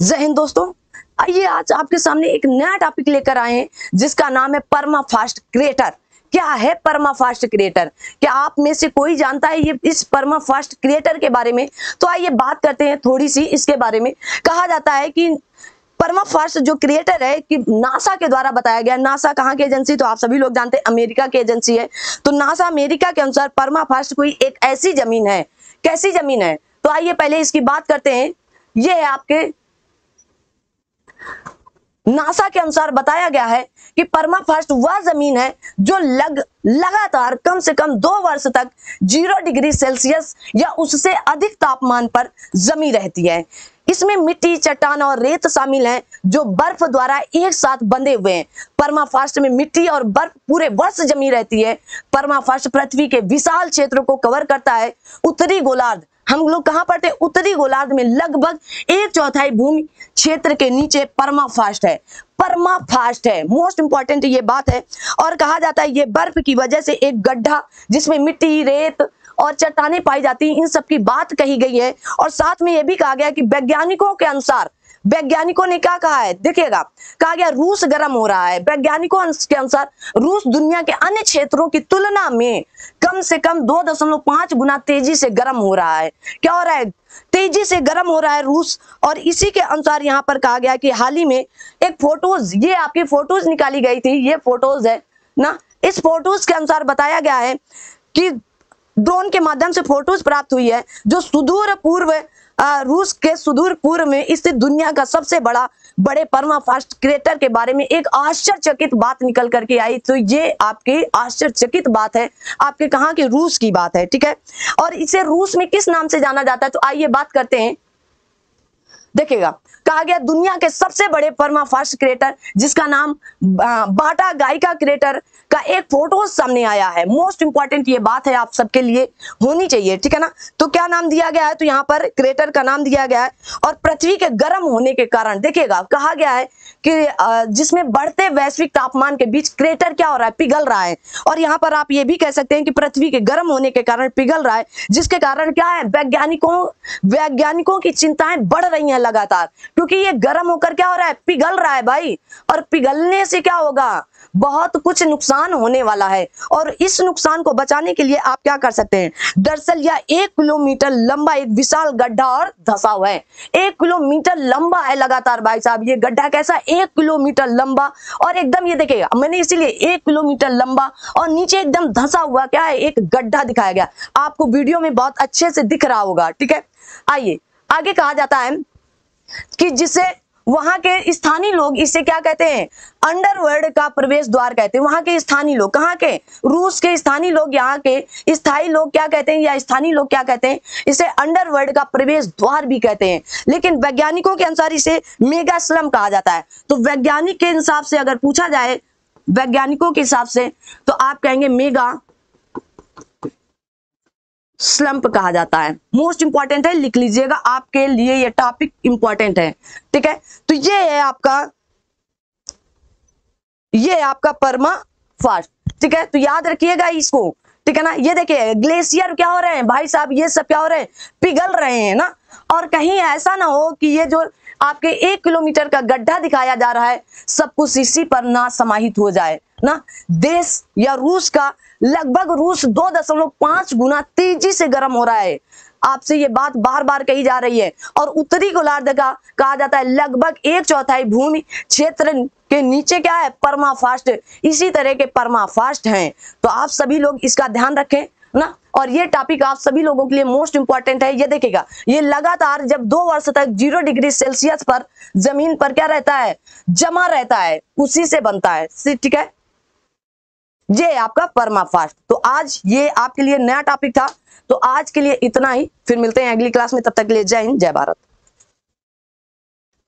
जय हिंद दोस्तों। आइए आज आपके सामने एक नया टॉपिक लेकर आए हैं जिसका नाम है परमाफास्ट क्रिएटर। क्या है परमाफास्ट क्रिएटर? क्या आप में से कोई जानता है ये इस परमाफास्ट क्रिएटर के बारे में? तो आइए बात करते हैं थोड़ी सी इसके बारे में। कहा जाता है कि परमाफास्ट जो क्रिएटर है कि नासा के द्वारा बताया गया। नासा कहाँ की एजेंसी? तो आप सभी लोग जानते हैं अमेरिका की एजेंसी है। तो नासा अमेरिका के अनुसार परमाफास्ट कोई एक ऐसी जमीन है। कैसी जमीन है? तो आइए पहले इसकी बात करते हैं। ये है आपके नासा के अनुसार बताया गया है कि परमाफास्ट वह जमीन है जो लगातार कम से कम 2 वर्ष तक 0 डिग्री सेल्सियस या उससे अधिक तापमान पर जमी रहती है। इसमें मिट्टी, चट्टान और रेत शामिल हैं जो बर्फ द्वारा एक साथ बंधे हुए हैं। परमाफास्ट में मिट्टी और बर्फ पूरे वर्ष जमी रहती है। परमाफास्ट पृथ्वी के विशाल क्षेत्र को कवर करता है। उत्तरी गोलार्ध, हम लोग कहां पढ़ते हैं? उत्तरी गोलार्ध में लगभग 1/4 भूमि क्षेत्र के नीचे परमाफास्ट है। परमाफास्ट है, मोस्ट इंपॉर्टेंट ये बात है। और कहा जाता है ये बर्फ की वजह से एक गड्ढा जिसमें मिट्टी, रेत और चट्टानें पाई जाती हैं, इन सब की बात कही गई है। और साथ में यह भी कहा गया कि वैज्ञानिकों के अनुसार, वैज्ञानिकों ने क्या कहा है देखिएगा, कहा गया रूस गर्म हो रहा है। वैज्ञानिकों के अनुसार रूस दुनिया के अन्य क्षेत्रों की तुलना में कम से कम 2.5 गुना तेजी से गर्म हो रहा है। क्या हो रहा है? तेजी से गर्म हो रहा है रूस। और इसी के अनुसार यहाँ पर कहा गया कि हाल ही में एक फोटोज, ये आपकी फोटोज निकाली गई थी, ये फोटोज है ना। इस फोटोज के अनुसार बताया गया है कि ड्रोन के माध्यम से फोटोज प्राप्त हुई है जो सुदूर पूर्व रूस के सुदूर पूर्व में स्थित दुनिया का सबसे बड़े परमाफास्ट क्रेटर के बारे में एक आश्चर्यचकित बात निकल करके आई। तो ये आपकी आश्चर्यचकित बात है, आपके कहाँ की? रूस की बात है, ठीक है। और इसे रूस में किस नाम से जाना जाता है? तो आइए बात करते हैं। देखिएगा, कहा गया दुनिया के सबसे बड़े परमाफास्ट क्रेटर जिसका नाम बाटा गाइका क्रेटर का एक फोटो सामने आया है। मोस्ट इंपॉर्टेंट ये बात है, आप सबके लिए होनी चाहिए, ठीक है ना। तो क्या नाम दिया गया है? तो यहाँ पर क्रेटर का नाम दिया गया है। और पृथ्वी के गर्म होने के कारण देखिएगा, कहा गया है कि जिसमें बढ़ते वैश्विक तापमान के बीच क्रेटर क्या हो रहा है? पिघल रहा है। और यहाँ पर आप ये भी कह सकते हैं कि पृथ्वी के गर्म होने के कारण पिघल रहा है, जिसके कारण क्या है? वैज्ञानिकों की चिंताएं बढ़ रही हैं लगातार, क्योंकि ये गर्म होकर क्या हो रहा है? पिघल रहा है भाई। और पिघलने से क्या होगा? बहुत कुछ नुकसान होने वाला है। और इस नुकसान को बचाने के लिए आप क्या कर सकते हैं? दरअसल यह 1 किलोमीटर लंबा एक विशाल गड्ढा और धंसा हुआ है। 1 किलोमीटर लंबा है लगातार भाई साहब ये गड्ढा। कैसा? 1 किलोमीटर लंबा और एकदम, ये देखिएगा मैंने इसीलिए 1 किलोमीटर लंबा और नीचे एकदम धंसा हुआ क्या है? एक गड्ढा दिखाया गया। आपको वीडियो में बहुत अच्छे से दिख रहा होगा, ठीक है। आइए आगे कहा जाता है कि जिसे वहां के स्थानीय लोग इसे क्या कहते हैं? अंडरवर्ल्ड का प्रवेश द्वार कहते हैं। वहां के स्थानीय लोग, कहां के? रूस के स्थानीय लोग, यहाँ के स्थायी लोग क्या कहते हैं या स्थानीय लोग क्या कहते हैं? इसे अंडरवर्ल्ड का प्रवेश द्वार भी कहते हैं। लेकिन वैज्ञानिकों के अनुसार इसे मेगा स्लम कहा जाता है। तो वैज्ञानिक के हिसाब से अगर पूछा जाए, वैज्ञानिकों के हिसाब से, तो आप कहेंगे मेगा स्लम्प कहा जाता है। मोस्ट इंपॉर्टेंट है, लिख लीजिएगा, आपके लिए ये टॉपिक इंपॉर्टेंट है, ठीक है। तो ये है आपका परमाफास्ट, ठीक है। तो याद रखिएगा इसको, ठीक है ना। ये देखिए ग्लेशियर क्या हो रहे हैं भाई साहब? ये सब क्या हो रहे हैं? पिघल रहे हैं ना। और कहीं ऐसा ना हो कि ये जो आपके 1 किलोमीटर का गड्ढा दिखाया जा रहा है सब कुछ इसी पर ना समाहित हो जाए ना। देश या रूस का लगभग 2.5 गुना तेजी से गर्म हो रहा है। आपसे ये बात बार बार कही जा रही है। और उत्तरी गोलार्ध का कहा जाता है लगभग 1/4 भूमि क्षेत्र के नीचे क्या है? परमाफास्ट। इसी तरह के परमाफास्ट हैं। तो आप सभी लोग इसका ध्यान रखें ना। और ये टॉपिक आप सभी लोगों के लिए मोस्ट इंपॉर्टेंट है। ये देखिएगा, ये लगातार जब 2 वर्ष तक 0 डिग्री सेल्सियस पर जमीन पर क्या रहता है? जमा रहता है, उसी से बनता है, ठीक है। ये आपका परमाफास्ट। तो आज ये आपके लिए नया टॉपिक था। तो आज के लिए इतना ही, फिर मिलते हैं अगली क्लास में। तब तक के लिए जय हिंद, जय भारत।